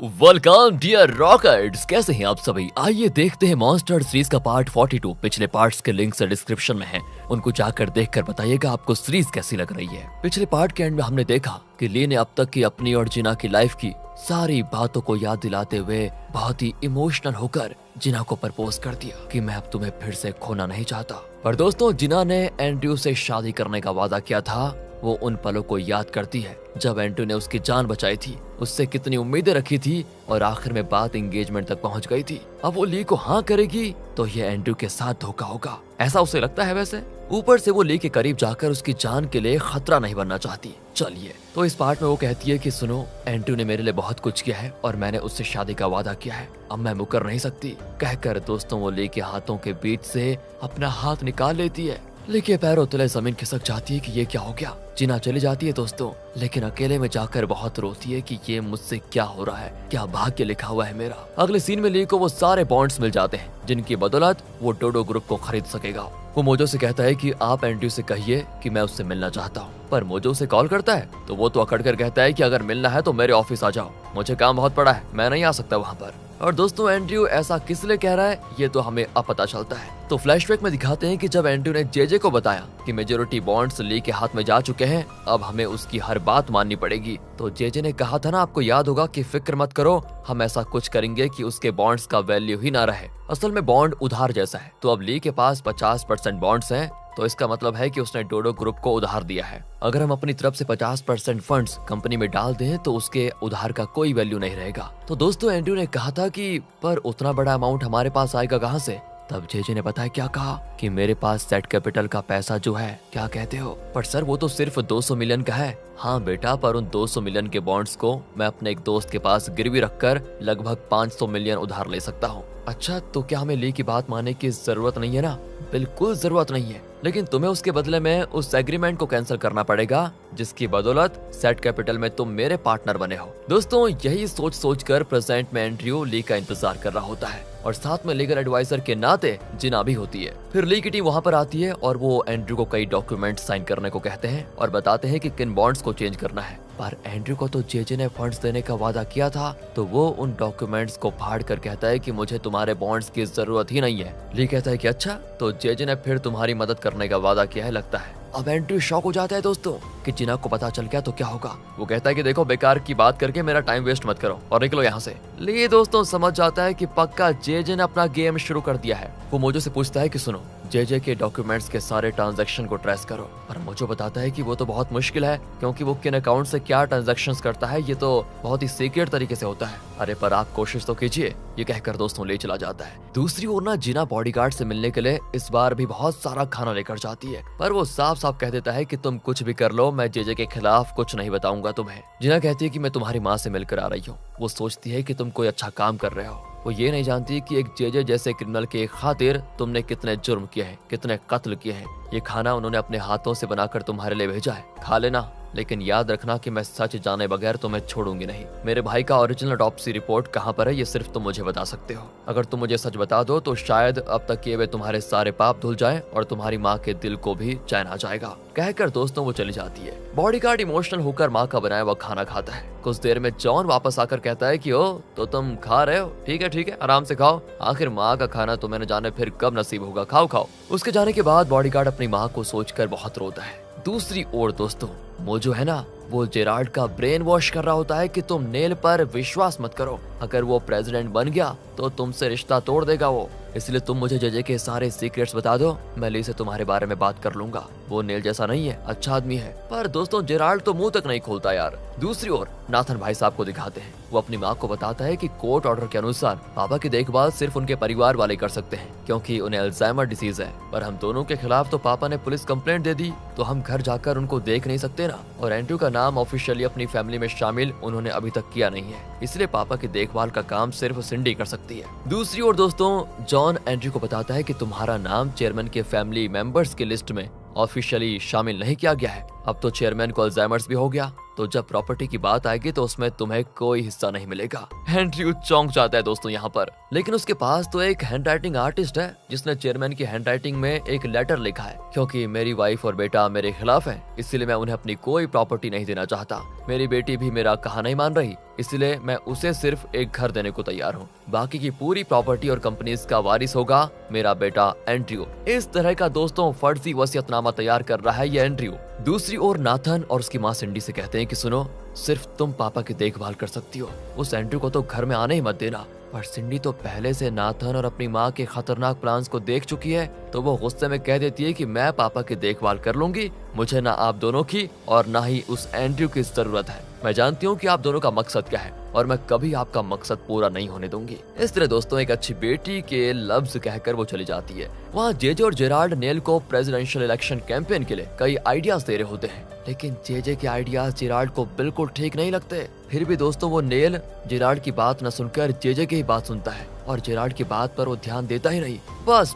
Welcome dear rockets, कैसे हैं आप सभी। आइए देखते हैं मॉन्स्टर सीरीज का पार्ट 42। पिछले पार्ट्स के लिंक्स डिस्क्रिप्शन में हैं, उनको जाकर देखकर बताइएगा आपको सीरीज कैसी लग रही है। पिछले पार्ट के एंड में हमने देखा कि ली ने अब तक की अपनी और जिना की लाइफ की सारी बातों को याद दिलाते हुए बहुत ही इमोशनल होकर जिना को प्रपोज कर दिया कि मैं अब तुम्हें फिर से खोना नहीं चाहता। पर दोस्तों, जिना ने एंड्रयू से शादी करने का वादा किया था। वो उन पलों को याद करती है जब एंड्रयू ने उसकी जान बचाई थी, उससे कितनी उम्मीदें रखी थी और आखिर में बात एंगेजमेंट तक पहुंच गई थी। अब वो ली को हाँ करेगी तो ये एंड्रयू के साथ धोखा होगा, ऐसा उसे लगता है। वैसे ऊपर से वो ली के करीब जाकर उसकी जान के लिए खतरा नहीं बनना चाहती। चलिए, तो इस पार्ट में वो कहती है कि सुनो, एंड्रयू ने मेरे लिए बहुत कुछ किया है और मैंने उससे शादी का वादा किया है, अब मैं मुकर नहीं सकती। कहकर दोस्तों वो ली के हाथों के बीच से अपना हाथ निकाल लेती है। ली के पैरों तले जमीन खिसक जाती है कि ये क्या हो गया। जिना चली जाती है दोस्तों, लेकिन अकेले में जाकर बहुत रोती है कि ये मुझसे क्या हो रहा है, क्या भाग्य लिखा हुआ है मेरा। अगले सीन में ली को वो सारे बॉन्ड्स मिल जाते हैं जिनकी बदौलत वो डोडो ग्रुप को खरीद सकेगा। वो मोजो से कहता है कि आप एंड्रयू से कहिए कि मैं उससे मिलना चाहता हूँ। पर मोजो से कॉल करता है तो वो तो अकड़ कर कहता है कि अगर मिलना है तो मेरे ऑफिस आ जाओ, मुझे काम बहुत पड़ा है, मैं नहीं आ सकता वहाँ पर। और दोस्तों, एंड्रयू ऐसा किस लिए कह रहा है ये तो हमें अब पता चलता है। तो फ्लैशबैक में दिखाते हैं कि जब एंड्रयू ने जेजे को बताया कि मेजोरिटी बॉन्ड्स ली के हाथ में जा चुके हैं, अब हमें उसकी हर बात माननी पड़ेगी। तो जेजे ने कहा था ना, आपको याद होगा कि फिक्र मत करो, हम ऐसा कुछ करेंगे कि उसके बॉन्ड्स का वैल्यू ही ना रहे। असल में बॉन्ड उधार जैसा है, तो अब ली के पास 50% बॉन्ड्स हैं, तो इसका मतलब है कि उसने डोडो ग्रुप को उधार दिया है। अगर हम अपनी तरफ से 50% फंड्स कंपनी में डाल दें तो उसके उधार का कोई वैल्यू नहीं रहेगा। तो दोस्तों, एंड्रयू ने कहा था कि पर उतना बड़ा अमाउंट हमारे पास आएगा कहाँ से। तब जेजे ने बताया क्या कहा कि मेरे पास सेट कैपिटल का पैसा जो है, क्या कहते हो। पर सर वो तो सिर्फ 200 मिलियन का है। हाँ बेटा, पर उन 200 मिलियन के बॉन्ड्स को मैं अपने एक दोस्त के पास गिरवी रखकर लगभग 500 मिलियन उधार ले सकता हूँ। अच्छा, तो क्या हमें ली की बात मानने की जरूरत नहीं है ना? बिल्कुल जरूरत नहीं है, लेकिन तुम्हें उसके बदले में उस एग्रीमेंट को कैंसिल करना पड़ेगा जिसकी बदौलत सेट कैपिटल में तुम मेरे पार्टनर बने हो। दोस्तों, यही सोच सोच कर प्रेजेंट में एंड्रयू ली का इंतजार कर रहा होता है और साथ में लीगल एडवाइजर के नाते जिना भी होती है। फिर ली की टीम वहाँ पर आती है और वो एंड्रयू को कई डॉक्यूमेंट साइन करने को कहते हैं और बताते हैं कि किन बॉन्ड्स को चेंज करना है। पर एंड्रयू को तो जेजे ने फंड्स देने का वादा किया था, तो वो उन डॉक्यूमेंट्स को फाड़ कर कहता है कि मुझे तुम्हारे बॉन्ड्स की जरूरत ही नहीं है। ली कहता है कि अच्छा, तो जेजे ने फिर तुम्हारी मदद करने का वादा किया है लगता है। अब एंड्रयू शॉक हो जाता है दोस्तों कि जिना को पता चल गया तो क्या होगा। वो कहता है कि देखो, बेकार की बात करके मेरा टाइम वेस्ट मत करो और निकलो यहाँ से। ली दोस्तों समझ जाता है कि पक्का जेजे ने अपना गेम शुरू कर दिया है। वो मोजो से पूछता है कि सुनो, जेजे के डॉक्यूमेंट्स के सारे ट्रांजैक्शन को ट्रेस करो। पर मोजो बताता है कि वो तो बहुत मुश्किल है, क्योंकि वो किन अकाउंट से क्या ट्रांजैक्शंस करता है ये तो बहुत ही सीक्रेट तरीके से होता है। अरे पर आप कोशिश तो कीजिए, ये कहकर दोस्तों ले चला जाता है। दूसरी ओर ना, जिना बॉडीगार्ड से मिलने के लिए इस बार भी बहुत सारा खाना लेकर जाती है, पर वो साफ साफ कह देता है कि तुम कुछ भी कर लो, मैं जेजे के खिलाफ कुछ नहीं बताऊंगा तुम्हें। जिना कहती है कि मैं तुम्हारी माँ से मिलकर आ रही हूँ। वो सोचती है कि तुम कोई अच्छा काम कर रहे हो। वो ये नहीं जानती कि एक जेजे जैसे क्रिमिनल के खातिर तुमने कितने जुर्म किए हैं, कितने कत्ल किए हैं। ये खाना उन्होंने अपने हाथों से बनाकर तुम्हारे लिए भेजा है, खा लेना, लेकिन याद रखना कि मैं सच जाने बगैर तुम्हें छोड़ूंगी नहीं। मेरे भाई का ओरिजिनल ऑटोप्सी रिपोर्ट कहाँ पर है ये सिर्फ तुम मुझे बता सकते हो। अगर तुम मुझे सच बता दो तो शायद अब तक किए हुए तुम्हारे सारे पाप धुल जाएं और तुम्हारी माँ के दिल को भी चैन आ जाएगा। कहकर दोस्तों वो चली जाती है। बॉडीगार्ड इमोशनल होकर माँ का बनाया हुआ खाना खाता है। कुछ देर में जॉन वापस आकर कहता है कि ओ, तो तुम खा रहे हो, ठीक है, आराम से खाओ, आखिर माँ का खाना तो मैंने जाने फिर कब नसीब होगा, खाओ खाओ। उसके जाने के बाद बॉडीगार्ड अपनी माँ को सोचकर बहुत रोता है। दूसरी ओर दोस्तों, मोजो है ना, वो जेराल्ड का ब्रेन वॉश कर रहा होता है कि तुम नेल पर विश्वास मत करो, अगर वो प्रेसिडेंट बन गया तो तुमसे रिश्ता तोड़ देगा वो, इसलिए तुम मुझे जेजे के सारे सीक्रेट्स बता दो, मैं ली से तुम्हारे बारे में बात कर लूंगा। वो नेल जैसा नहीं है, अच्छा आदमी है। पर दोस्तों, जेराल्ड तो मुंह तक नहीं खोलता यार। दूसरी ओर नाथन भाई साहब को दिखाते हैं। वो अपनी माँ को बताता है कि कोर्ट ऑर्डर के अनुसार पापा की देखभाल सिर्फ उनके परिवार वाले कर सकते हैं, क्योंकि उन्हें अल्जाइमर डिसीज है। पर हम दोनों के खिलाफ तो पापा ने पुलिस कंप्लेंट दे दी, तो हम घर जाकर उनको देख नहीं सकते ना। और एंड्रयू का नाम ऑफिशियली अपनी फैमिली में शामिल उन्होंने अभी तक किया नहीं है, इसलिए पापा की देखभाल का काम सिर्फ सिंडी कर सकती है। दूसरी ओर दोस्तों, जॉन एंड्रयू को बताता है कि तुम्हारा नाम चेयरमैन के फैमिली मेंबर्स की लिस्ट में ऑफिशियली शामिल नहीं किया गया है, अब तो चेयरमैन को अल्जाइमर्स भी हो गया, तो जब प्रॉपर्टी की बात आएगी तो उसमें तुम्हें कोई हिस्सा नहीं मिलेगा। एंड्रयू चौंक जाता है दोस्तों यहाँ पर, लेकिन उसके पास तो एक हैंडराइटिंग आर्टिस्ट है जिसने चेयरमैन की हैंडराइटिंग में एक लेटर लिखा है, क्योंकि मेरी वाइफ और बेटा मेरे खिलाफ हैं, इसीलिए मैं उन्हें अपनी कोई प्रॉपर्टी नहीं देना चाहता। मेरी बेटी भी मेरा कहा नहीं मान रही, इसलिए मैं उसे सिर्फ एक घर देने को तैयार हूँ। बाकी की पूरी प्रॉपर्टी और कंपनीज का वारिस होगा मेरा बेटा एंड्रयू। इस तरह का दोस्तों फर्जी वसीयतनामा तैयार कर रहा है ये एंड्रयू। दूसरी ओर नाथन और उसकी माँ सिंडी से कहते हैं कि सुनो, सिर्फ तुम पापा की देखभाल कर सकती हो, उस एंड्रयू को तो घर में आने ही मत देना। पर सिंडी तो पहले से नाथन और अपनी माँ के खतरनाक प्लान्स को देख चुकी है, तो वो गुस्से में कह देती है कि मैं पापा की देखभाल कर लूंगी, मुझे ना आप दोनों की और ना ही उस एंड्रयू की जरूरत है। मैं जानती हूँ कि आप दोनों का मकसद क्या है और मैं कभी आपका मकसद पूरा नहीं होने दूंगी। इस तरह दोस्तों एक अच्छी बेटी के लफ्ज कहकर वो चली जाती है। वहाँ जेजे और जेराल्ड नेल को प्रेसिडेंशियल इलेक्शन कैंपेन के लिए कई आइडियाज दे रहे होते हैं, लेकिन जेजे के आइडियाज जेराल्ड को बिल्कुल ठीक नहीं लगते। फिर भी दोस्तों वो नेल जेराल्ड की बात न सुनकर जेजे की ही बात सुनता है और जेराल्ड की बात पर वो ध्यान देता ही नहीं। बस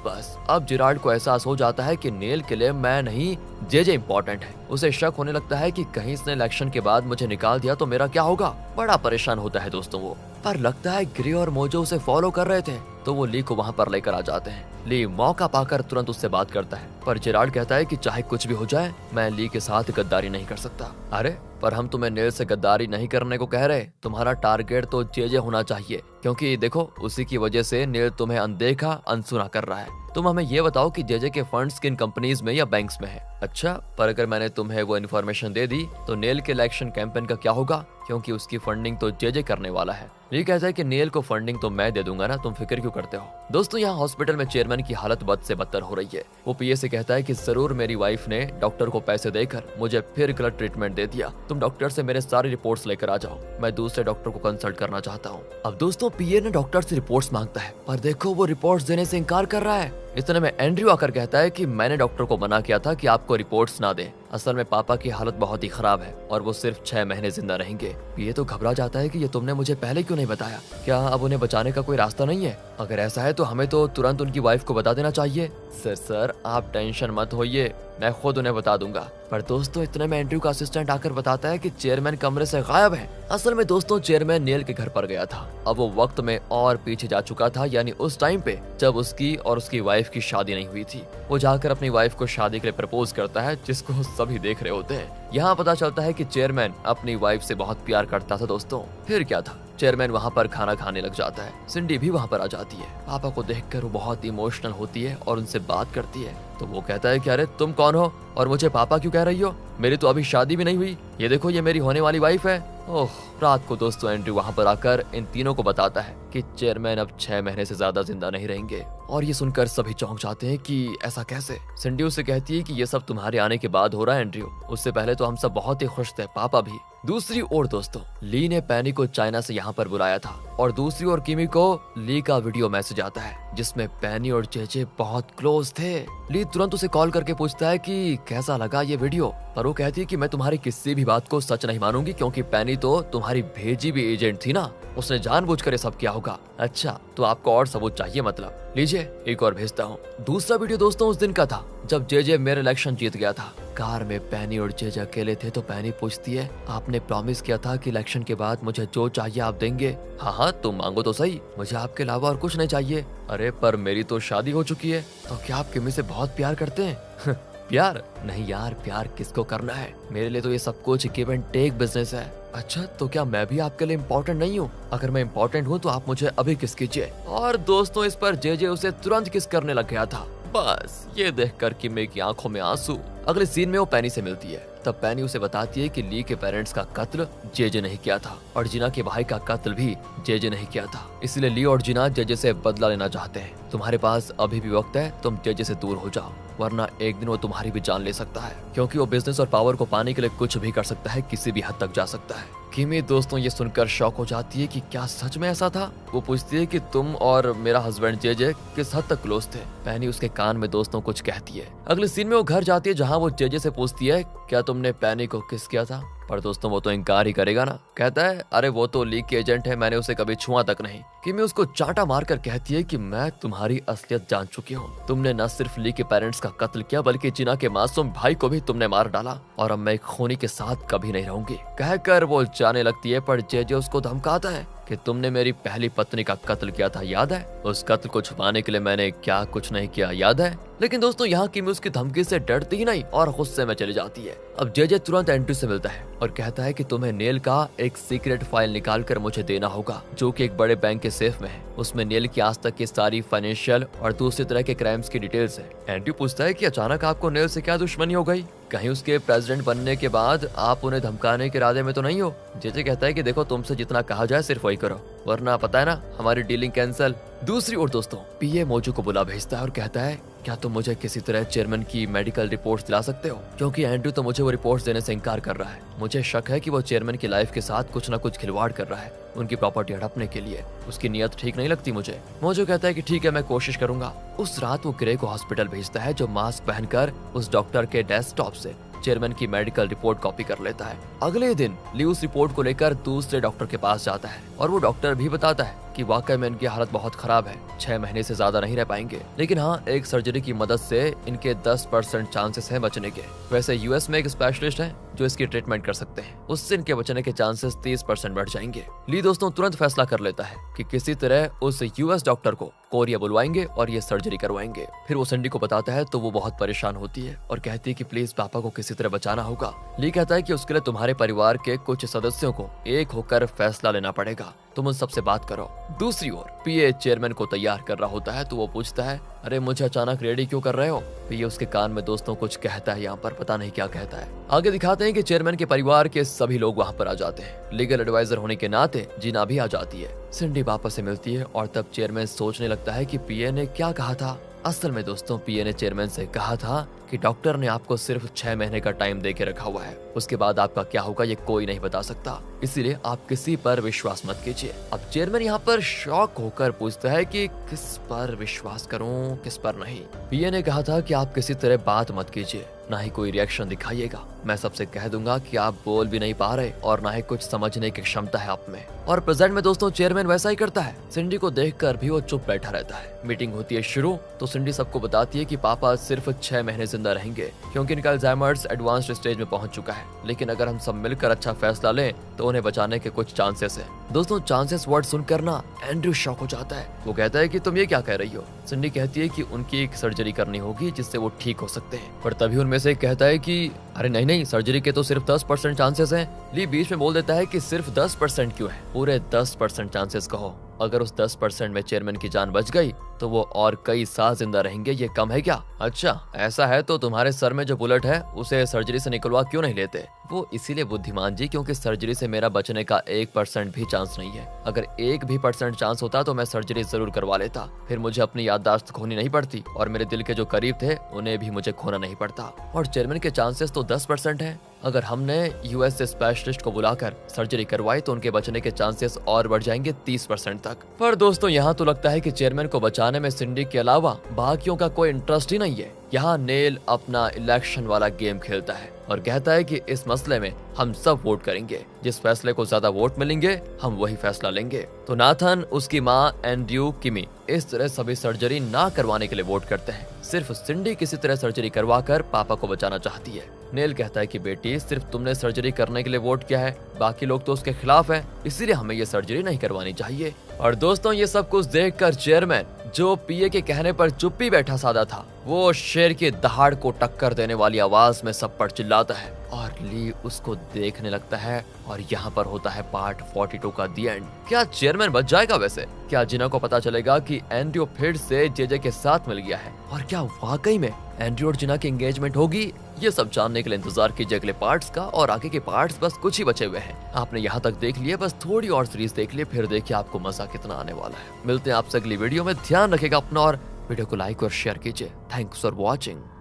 अब जेराल्ड को एहसास हो जाता है कि नेल के लिए मैं नहीं जेजे इम्पोर्टेंट है। उसे शक होने लगता है कि कहीं इसने इलेक्शन के बाद मुझे निकाल दिया तो मेरा क्या होगा। बड़ा परेशान होता है दोस्तों वो, पर लगता है ग्रे और मोजो उसे फॉलो कर रहे थे, तो वो ली को वहाँ पर लेकर आ जाते हैं। ली मौका पाकर तुरंत उससे बात करता है, पर जेराल्ड कहता है कि चाहे कुछ भी हो जाए मैं ली के साथ गद्दारी नहीं कर सकता। अरे पर हम तुम्हें नेल से गद्दारी नहीं करने को कह रहे, तुम्हारा टारगेट तो जेजे होना चाहिए, क्योंकि देखो उसी की वजह से नेल तुम्हें अनदेखा अनसुना कर रहा है। तुम हमें ये बताओ कि जेजे के फंड्स किन कंपनीज में या बैंक्स में है। अच्छा, पर अगर मैंने तुम्हें वो इन्फॉर्मेशन दे दी तो नेल के इलेक्शन कैंपेन का क्या होगा, क्योंकि उसकी फंडिंग तो जेजे करने वाला है। ये कहता है कि नेल को फंडिंग तो मैं दे दूंगा ना, तुम फिक्र क्यों करते हो। दोस्तों यहाँ हॉस्पिटल में चेयरमैन की हालत बद से बदतर हो रही है। वो पीए से कहता है कि जरूर मेरी वाइफ ने डॉक्टर को पैसे देकर मुझे फिर गलत ट्रीटमेंट दे दिया, तुम डॉक्टर से मेरे सारी रिपोर्ट्स लेकर आ जाओ, मैं दूसरे डॉक्टर को कंसल्ट करना चाहता हूँ। अब दोस्तों पीए ने डॉक्टर से रिपोर्ट्स मांगता है, पर देखो वो रिपोर्ट्स देने से इनकार कर रहा है। इतने में एंड्रयू आकर कहता है कि मैंने डॉक्टर को मना किया था कि आपको रिपोर्ट्स ना दें, असल में पापा की हालत बहुत ही खराब है और वो सिर्फ 6 महीने जिंदा रहेंगे। ये तो घबरा जाता है कि ये तुमने मुझे पहले क्यों नहीं बताया, क्या अब उन्हें बचाने का कोई रास्ता नहीं है? अगर ऐसा है तो हमें तो तुरंत उनकी वाइफ को बता देना चाहिए। सर आप टेंशन मत होइए, मैं खुद उन्हें बता दूंगा। पर दोस्तों इतने में एंड्रयू का असिस्टेंट आकर बताता है कि चेयरमैन कमरे से गायब है। असल में दोस्तों चेयरमैन नेल के घर पर गया था, अब वो वक्त में और पीछे जा चुका था, यानी उस टाइम पे जब उसकी और उसकी वाइफ की शादी नहीं हुई थी। वो जाकर अपनी वाइफ को शादी के लिए प्रपोज करता है, जिसको सभी देख रहे होते हैं। यहाँ पता चलता है कि चेयरमैन अपनी वाइफ से बहुत प्यार करता था दोस्तों। फिर क्या था, चेयरमैन वहाँ पर खाना खाने लग जाता है। सिंडी भी वहाँ पर आ जाती है। पापा को देखकर वो बहुत इमोशनल होती है और उनसे बात करती है, तो वो कहता है कि अरे तुम कौन हो और मुझे पापा क्यों कह रही हो, मेरी तो अभी शादी भी नहीं हुई, ये देखो ये मेरी होने वाली वाइफ है। ओह, रात को दोस्तों एंड्रयू वहाँ पर आकर इन तीनों को बताता है कि चेयरमैन अब 6 महीने से ज्यादा जिंदा नहीं रहेंगे, और ये सुनकर सभी चौंक जाते हैं कि ऐसा कैसे। सिंडी उससे कहती है कि ये सब तुम्हारे आने के बाद हो रहा है एंड्रयू, उससे पहले तो हम सब बहुत ही खुश थे, पापा भी। दूसरी ओर दोस्तों ली ने पैनी को चाइना से यहाँ पर बुलाया था, और दूसरी ओर किमी को ली का वीडियो मैसेज आता है जिसमें पैनी और जेजे बहुत क्लोज थे। ली तुरंत उसे कॉल करके पूछता है कि कैसा लगा ये वीडियो, पर वो कहती है कि मैं तुम्हारी किसी भी बात को सच नहीं मानूंगी, क्योंकि पैनी तो तुम्हारी भेजी भी एजेंट थी ना, उसने जानबूझकर ये सब किया होगा। अच्छा तो आपको और सबूत चाहिए, मतलब लीजिए एक और भेजता हूँ। दूसरा वीडियो दोस्तों उस दिन का था जब जेजे मेरे इलेक्शन जीत गया था। कार में पैनी और जेजे अकेले थे, तो पैनी पूछती है आपने प्रॉमिस किया था कि इलेक्शन के बाद मुझे जो चाहिए आप देंगे। हाँ तुम मांगो तो सही, मुझे आपके अलावा और कुछ नहीं चाहिए। अरे पर मेरी तो शादी हो चुकी है। तो क्या आप किमी से बहुत प्यार करते हैं? प्यार नहीं यार, प्यार किसको करना है, मेरे लिए तो ये सब कुछ गिव एंड टेक बिजनेस है। अच्छा तो क्या मैं भी आपके लिए इम्पोर्टेंट नहीं हूँ? अगर मैं इम्पोर्टेंट हूँ तो आप मुझे अभी किस कीजिए। और दोस्तों इस पर जेजे उसे तुरंत किस करने लग गया था। बस ये देखकर किमी की आंखों में आंसू। अगले सीन में वो पैनी से मिलती है, तब पैनी उसे बताती है कि ली के पेरेंट्स का कत्ल जेजे नहीं किया था और जिना के भाई का कत्ल भी जेजे नहीं किया था, इसलिए ली और जिना जेजे से बदला लेना चाहते हैं। तुम्हारे पास अभी भी वक्त है, तुम जेजे से दूर हो जाओ, वरना एक दिन वो तुम्हारी भी जान ले सकता है, क्योंकि वो बिजनेस और पावर को पाने के लिए कुछ भी कर सकता है, किसी भी हद तक जा सकता है। किमी दोस्तों ये सुनकर शॉक हो जाती है कि क्या सच में ऐसा था। वो पूछती है कि तुम और मेरा हस्बैंड जेजे किस हद तक क्लोज थे। पैनी उसके कान में दोस्तों कुछ कहती है। अगले सीन में वो घर जाती है, जहाँ वो जेजे से पूछती है क्या तुमने पैनी को किस किया था। पर दोस्तों वो तो इनकार ही करेगा ना। कहता है अरे वो तो ली के एजेंट है, मैंने उसे कभी छुआ तक नहीं। किमी उसको चांटा मारकर कहती है कि मैं तुम्हारी असलियत जान चुकी हूँ। तुमने न सिर्फ ली के पेरेंट्स का कत्ल किया बल्कि जिना के मासूम भाई को भी तुमने मार डाला, और अब मैं एक खूनी के साथ कभी नहीं रहूंगी। कहकर वो जाने लगती है, पर जेजे उसको धमकाता है कि तुमने मेरी पहली पत्नी का कत्ल किया था, याद है? उस कत्ल को छुपाने के लिए मैंने क्या कुछ नहीं किया, याद है? लेकिन दोस्तों यहाँ किमी उसकी धमकी से डरती ही नहीं और गुस्से में चली जाती है। अब जेजे तुरंत एंड्रयू से मिलता है और कहता है कि तुम्हें नेल का एक सीक्रेट फाइल निकाल कर मुझे देना होगा, जो कि एक बड़े बैंक के सेफ में है। उसमें नेल की आज तक की सारी फाइनेंशियल और दूसरी तरह के क्राइम्स की डिटेल्स है। एंड्रयू पूछता है कि अचानक आपको नेल से क्या दुश्मनी हो गई? कहीं उसके प्रेसिडेंट बनने के बाद आप उन्हें धमकाने के इरादे में तो नहीं हो? जेजे कहता है कि देखो तुमसे जितना कहा जाए सिर्फ वही करो, वरना पता है ना हमारी डीलिंग कैंसिल। दूसरी ओर दोस्तों पीए मोजू को बुला भेजता है और कहता है क्या तुम मुझे किसी तरह चेयरमैन की मेडिकल रिपोर्ट्स दिला सकते हो, क्योंकि एंड्रयू तो मुझे वो रिपोर्ट्स देने से इनकार कर रहा है। मुझे शक है कि वो चेयरमैन की लाइफ के साथ कुछ न कुछ खिलवाड़ कर रहा है उनकी प्रॉपर्टी हड़पने के लिए। उसकी नीयत ठीक नहीं लगती मुझे। मोजू कहता है कि ठीक है मैं कोशिश करूंगा। उस रात वो ग्रे को हॉस्पिटल भेजता है, जो मास्क पहनकर उस डॉक्टर के डेस्कटॉप से चेयरमैन की मेडिकल रिपोर्ट कॉपी कर लेता है। अगले दिन ली उस रिपोर्ट को लेकर दूसरे डॉक्टर के पास जाता है और वो डॉक्टर भी बताता है कि वाकई में इनकी हालत बहुत खराब है, 6 महीने से ज्यादा नहीं रह पाएंगे, लेकिन हाँ एक सर्जरी की मदद से इनके 10% चांसेस हैं बचने के। वैसे यूएस में एक स्पेशलिस्ट है जो इसकी ट्रीटमेंट कर सकते हैं, उससे इनके बचने के चांसेस 30% बढ़ जाएंगे। ली दोस्तों तुरंत फैसला कर लेता है कि किसी तरह उस यूएस डॉक्टर को कोरिया बुलवाएंगे और ये सर्जरी करवाएंगे। फिर वो सिंडी को बताता है तो वो बहुत परेशान होती है और कहती है कि प्लीज पापा को किसी तरह बचाना होगा। ली कहता है कि उसके लिए तुम्हारे परिवार के कुछ सदस्यों को एक होकर फैसला लेना पड़ेगा, तुम उन सबसे बात करो। दूसरी ओर पीए चेयरमैन को तैयार कर रहा होता है तो वो पूछता है अरे मुझे अचानक रेडी क्यों कर रहे हो? पीए उसके कान में दोस्तों कुछ कहता है, यहाँ पर पता नहीं क्या कहता है। आगे दिखाते हैं कि चेयरमैन के परिवार के सभी लोग वहाँ पर आ जाते हैं। लीगल एडवाइजर होने के नाते जीना भी आ जाती है। सिंडी पापा से मिलती है और तब चेयरमैन सोचने लगता है कि पीए ने क्या कहा था। असल में दोस्तों पीए ने चेयरमैन से कहा था कि डॉक्टर ने आपको सिर्फ 6 महीने का टाइम दे के रखा हुआ है, उसके बाद आपका क्या होगा ये कोई नहीं बता सकता, इसीलिए आप किसी पर विश्वास मत कीजिए। अब चेयरमैन यहाँ पर शॉक होकर पूछता है कि किस पर विश्वास करूं किस पर नहीं। पीए ने कहा था कि आप किसी तरह बात मत कीजिए, ना ही कोई रिएक्शन दिखाइएगा, मैं सबसे कह दूंगा कि आप बोल भी नहीं पा रहे और ना ही कुछ समझने की क्षमता है आप में। और प्रेजेंट में दोस्तों चेयरमैन वैसा ही करता है। सिंडी को देखकर भी वो चुप बैठा रहता है। मीटिंग होती है शुरू तो सिंडी सबको बताती है कि पापा सिर्फ 6 महीने जिंदा रहेंगे क्योंकि इनका अल्जाइमर्स एडवांस्ड स्टेज में पहुंच चुका है, लेकिन अगर हम सब मिलकर अच्छा फैसला लें तो उन्हें बचाने के कुछ चांसेस है। दोस्तों चांसेस वर्ड सुनकर ना एंड्रयू शॉक हो जाता है। वो कहता है कि तुम ये क्या कह रही हो? सिंडी कहती है कि उनकी एक सर्जरी करनी होगी जिससे वो ठीक हो सकते हैं, पर तभी उनमें से कहता है कि अरे नहीं नहीं सर्जरी के तो सिर्फ 10% चांसेस हैं। ली बीच में बोल देता है कि सिर्फ 10% क्यों है, पूरे 10% चांसेस कहो। अगर उस 10% में चेयरमैन की जान बच गई तो वो और कई साल जिंदा रहेंगे, ये कम है क्या? अच्छा ऐसा है तो तुम्हारे सर में जो बुलेट है उसे सर्जरी से निकलवा क्यों नहीं लेते? वो इसीलिए बुद्धिमान जी क्योंकि सर्जरी से मेरा बचने का 1% भी चांस नहीं है। अगर 1 भी % चांस होता तो मैं सर्जरी जरूर करवा लेता, फिर मुझे अपनी याददाश्त खोनी नहीं पड़ती और मेरे दिल के जो करीब थे उन्हें भी मुझे खोना नहीं पड़ता। और चेयरमैन के चांसेस तो 10% है। अगर हमने यूएस से स्पेशलिस्ट को बुलाकर सर्जरी करवाई तो उनके बचने के चांसेस और बढ़ जाएंगे 30% तक। पर दोस्तों यहाँ तो लगता है कि चेयरमैन को बचाने में सिंडी के अलावा बाकियों का कोई इंटरेस्ट ही नहीं है। यहाँ नेल अपना इलेक्शन वाला गेम खेलता है और कहता है कि इस मसले में हम सब वोट करेंगे, जिस फैसले को ज्यादा वोट मिलेंगे हम वही फैसला लेंगे। तो नाथन, उसकी माँ एंड्रयू, किमी इस तरह सभी सर्जरी ना करवाने के लिए वोट करते हैं। सिर्फ सिंडी किसी तरह सर्जरी करवाकर पापा को बचाना चाहती है। नेल कहता है कि बेटी सिर्फ तुमने सर्जरी करने के लिए वोट किया है, बाकी लोग तो उसके खिलाफ हैं, इसीलिए हमें ये सर्जरी नहीं करवानी चाहिए। और दोस्तों ये सब कुछ देखकर चेयरमैन, जो पीए के कहने पर चुप्पी बैठा सादा था, वो शेर के दहाड़ को टक्कर देने वाली आवाज में सब पर चिल्लाता है और ली उसको देखने लगता है। और यहाँ पर होता है पार्ट 42 का दी एंड। क्या चेयरमैन बच जाएगा? वैसे क्या जिना को पता चलेगा कि एंड्रयू फिर से जेजे के साथ मिल गया है? और क्या वाकई में एंड्रयू और जिना की एंगेजमेंट होगी? ये सब जानने के लिए इंतजार कीजिए अगले पार्ट्स का। और आगे के पार्ट्स बस कुछ ही बचे हुए हैं। आपने यहाँ तक देख लिए, बस थोड़ी और सीरीज देख लिए, फिर देखिए आपको मजा कितना आने वाला है। मिलते हैं आपसे अगली वीडियो में। ध्यान रखिएगा अपना और वीडियो को लाइक और शेयर कीजिए। Thanks for watching.